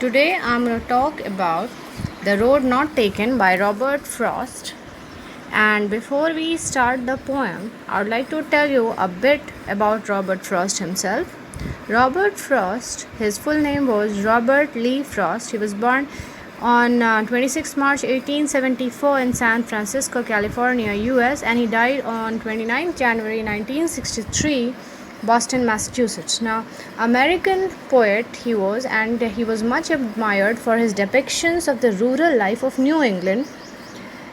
Today I'm going to talk about The Road Not Taken by Robert Frost. And before we start the poem, I would like to tell you a bit about Robert Frost himself. Robert Frost, his full name was Robert Lee Frost. He was born on 26 March 1874 in San Francisco, California, US, and he died on 29 January 1963, Boston, Massachusetts. Now, American poet he was, and he was much admired for his depictions of the rural life of New England.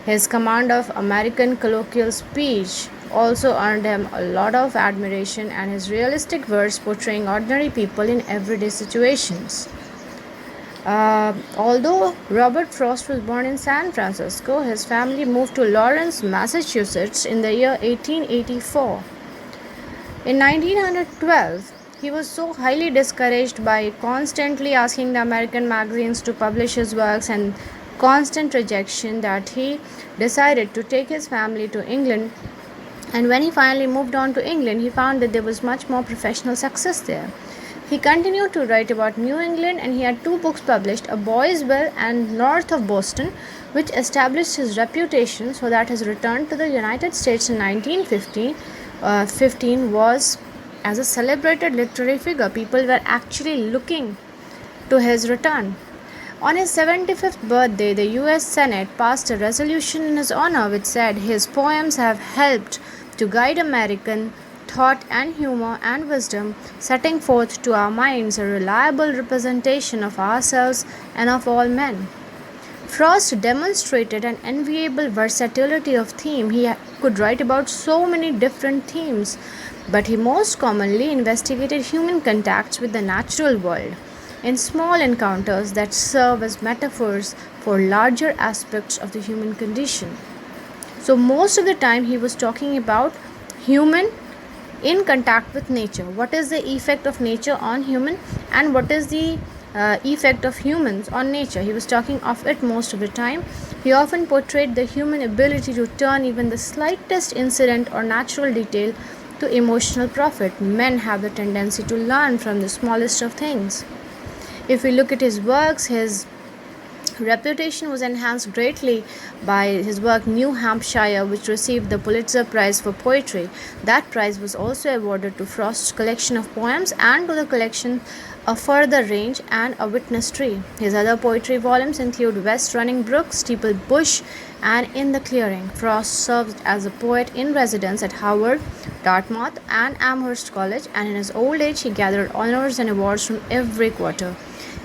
His command of American colloquial speech also earned him a lot of admiration, and his realistic verse portraying ordinary people in everyday situations. Although Robert Frost was born in San Francisco, his family moved to Lawrence, Massachusetts in the year 1884. In 1912, he was so highly discouraged by constantly asking the American magazines to publish his works and constant rejection that he decided to take his family to England. And when he finally moved on to England, he found that there was much more professional success there. He continued to write about New England, and he had two books published, A Boy's Will and North of Boston, which established his reputation, so that his return to the United States in 1915 was as a celebrated literary figure. People were actually looking to his return. On his 75th birthday, the US Senate passed a resolution in his honor which said his poems have helped to guide American thought and humor and wisdom, setting forth to our minds a reliable representation of ourselves and of all men. Frost demonstrated an enviable versatility of theme. He could write about so many different themes, but he most commonly investigated human contacts with the natural world in small encounters that serve as metaphors for larger aspects of the human condition. So, most of the time, he was talking about human in contact with nature. What is the effect of nature on human, and what is the effect of humans on nature? He was talking of it most of the time. He often portrayed the human ability to turn even the slightest incident or natural detail to emotional profit. Men have the tendency to learn from the smallest of things. If we look at his works, his reputation was enhanced greatly by his work New Hampshire, which received the Pulitzer Prize for Poetry. That prize was also awarded to Frost's collection of poems and to the collection A Further Range and A Witness Tree. His other poetry volumes include West Running Brook, Steeple Bush, and In the Clearing. Frost served as a poet in residence at Howard, Dartmouth, and Amherst College, and in his old age he gathered honors and awards from every quarter.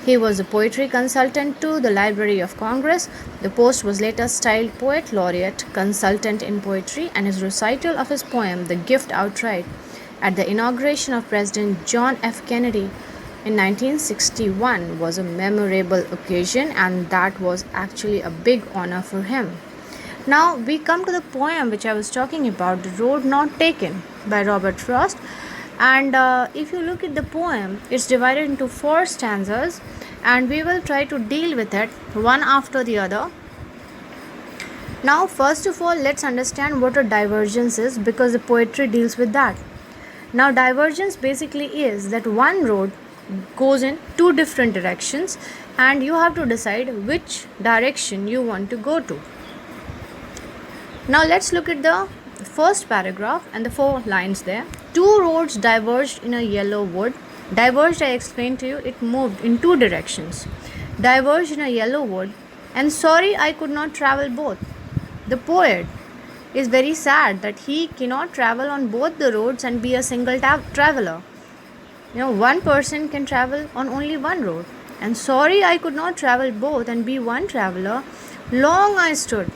He was a poetry consultant to the Library of Congress. The post was later styled Poet Laureate, Consultant in Poetry, and his recital of his poem, The Gift Outright, at the inauguration of President John F. Kennedy in 1961 was a memorable occasion, and that was actually a big honor for him. Now we come to the poem which I was talking about, The Road Not Taken by Robert Frost. And if you look at the poem, it's divided into four stanzas, and we will try to deal with it one after the other. Now, first of all, let's understand what a divergence is, because the poetry deals with that. Now, divergence basically is that one road goes in two different directions, and you have to decide which direction you want to go to. Now, let's look at the first paragraph and the four lines there. Two roads diverged in a yellow wood. Diverged, I explained to you, it moved in two directions. Diverged in a yellow wood, and sorry I could not travel both. The poet is very sad that he cannot travel on both the roads and be a single traveler. One person can travel on only one road. And sorry I could not travel both and be one traveler. Long I stood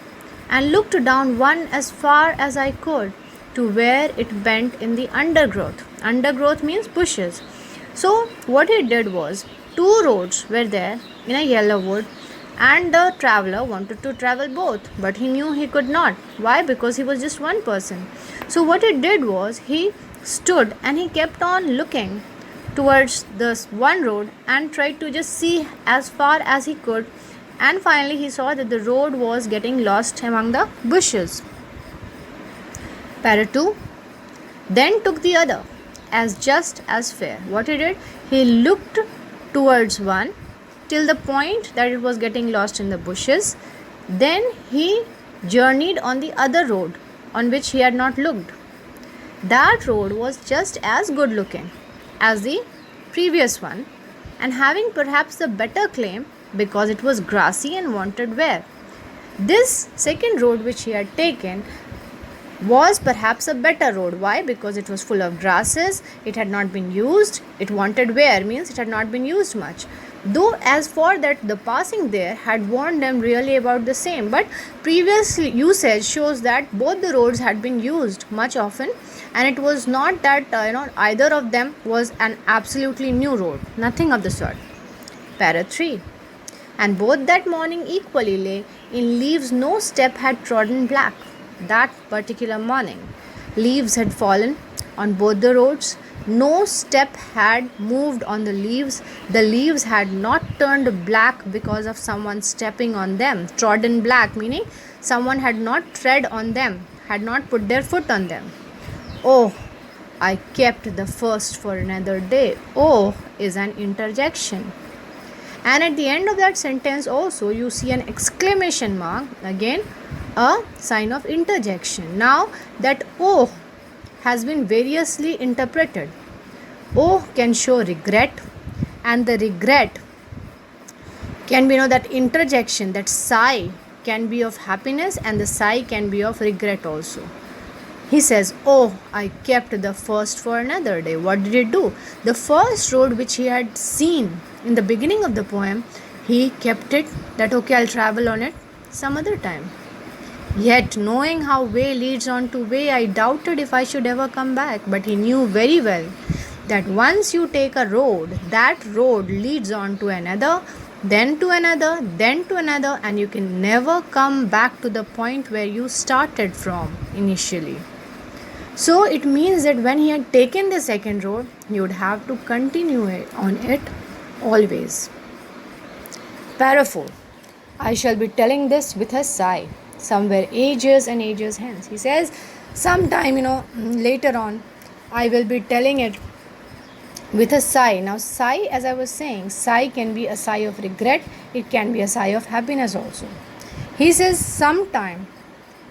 and looked down one as far as I could to where it bent in the undergrowth. Undergrowth means bushes. So what he did was, two roads were there in a yellow wood, and the traveler wanted to travel both, but he knew he could not. Why? Because he was just one person. So what he did was, he stood and he kept on looking towards this one road and tried to just see as far as he could, and finally he saw that the road was getting lost among the bushes. Para 2. Then took the other, as just as fair. What he did? He looked towards one till the point that it was getting lost in the bushes. Then he journeyed on the other road on which he had not looked. That road was just as good looking as the previous one, and having perhaps the better claim because it was grassy and wanted wear. This second road which he had taken was perhaps a better road. Why? Because it was full of grasses, it had not been used, it wanted wear, means it had not been used much. Though as for that, the passing there had warned them really about the same, but previous usage shows that both the roads had been used much often, and it was not that either of them was an absolutely new road, nothing of the sort. Para 3. And both that morning equally lay in leaves, no step had trodden black. That particular morning, leaves had fallen on both the roads. No step had moved on the leaves. The leaves had not turned black because of someone stepping on them. Trodden black, meaning someone had not tread on them, had not put their foot on them. Oh, I kept the first for another day. Oh is an interjection. And at the end of that sentence also you see an exclamation mark, again a sign of interjection. Now that oh has been variously interpreted. Oh can show regret, and the regret can be that interjection, that sigh can be of happiness, and the sigh can be of regret also. He says, oh, I kept the first for another day. What did he do? The first road which he had seen in the beginning of the poem, he kept it, that okay, I'll travel on it some other time. Yet, knowing how way leads on to way, I doubted if I should ever come back. But he knew very well that once you take a road, that road leads on to another, then to another, then to another, and you can never come back to the point where you started from initially. So it means that when he had taken the second road, he would have to continue on it always. Para 4. I shall be telling this with a sigh, somewhere ages and ages hence. He says, sometime, later on, I will be telling it with a sigh. Now, sigh, as I was saying, sigh can be a sigh of regret, it can be a sigh of happiness also. He says, sometime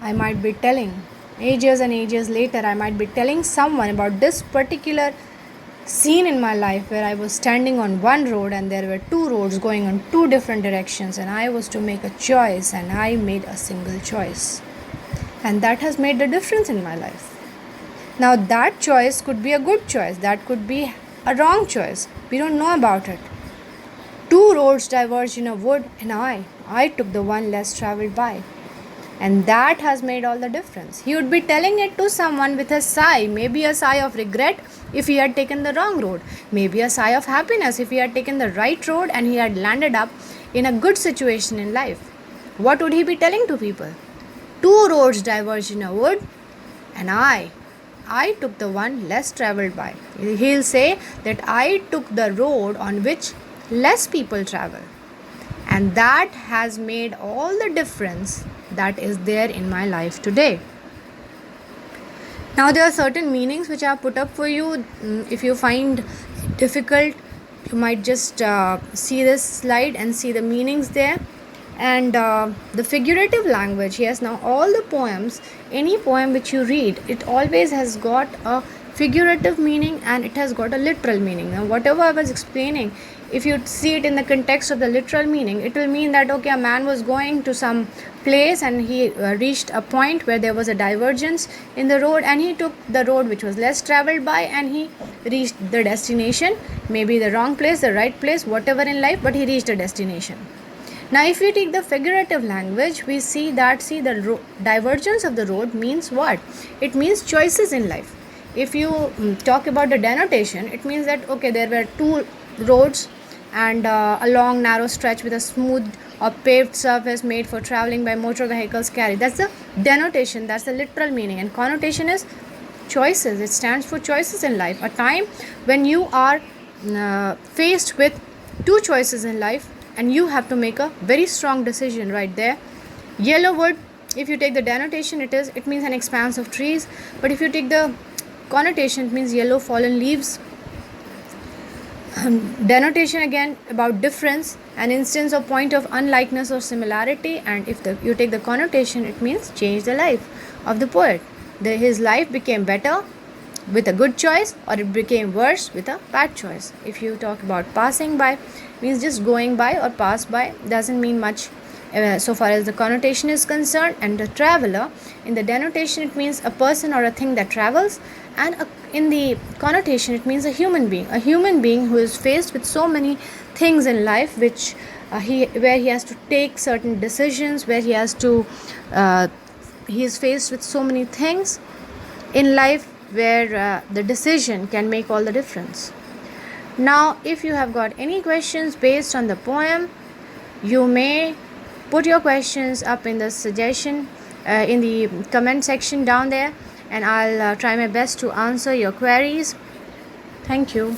I might be telling, ages and ages later, I might be telling someone about this particular scene in my life where I was standing on one road and there were two roads going in two different directions, and I was to make a choice, and I made a single choice. And that has made the difference in my life. Now, that choice could be a good choice, that could be a wrong choice. We don't know about it. Two roads diverged in a wood, and I took the one less traveled by. And that has made all the difference. He would be telling it to someone with a sigh, maybe a sigh of regret if he had taken the wrong road, maybe a sigh of happiness if he had taken the right road and he had landed up in a good situation in life. What would he be telling to people? Two roads diverged in a wood, and I took the one less traveled by. He'll say that I took the road on which less people travel. And that has made all the difference that is there in my life today. Now, there are certain meanings which I have put up for you. If you find it difficult, you might just see this slide and see the meanings there. And the figurative language, yes, now all the poems, any poem which you read, it always has got a figurative meaning and it has got a literal meaning. Now, whatever I was explaining, if you see it in the context of the literal meaning, it will mean that okay, a man was going to some place and he reached a point where there was a divergence in the road, and he took the road which was less traveled by, and he reached the destination, maybe the wrong place, the right place, whatever in life, but he reached a destination. Now, if we take the figurative language, we see that the divergence of the road means what? It means choices in life. If you talk about the denotation, it means that okay, there were two roads and a long narrow stretch with a smooth or paved surface made for traveling by motor vehicles carried. That's the denotation, that's the literal meaning. And connotation is choices. It stands for choices in life. A time when you are faced with two choices in life and you have to make a very strong decision right there. Yellow wood, if you take the denotation, it means an expanse of trees. But if you take the connotation, it means yellow fallen leaves. Denotation again about difference, an instance or point of unlikeness or similarity, and if you take the connotation, it means change the life of the poet. His life became better with a good choice, or it became worse with a bad choice. If you talk about passing by, means just going by or pass by, doesn't mean much so far as the connotation is concerned. And the traveler, in the denotation it means a person or a thing that travels, and in the connotation it means a human being who is faced with so many things in life, which where he has to take certain decisions, where he is faced with so many things in life where the decision can make all the difference. Now, if you have got any questions based on the poem, you may put your questions up in the suggestion in the comment section down there, and I'll try my best to answer your queries. Thank you.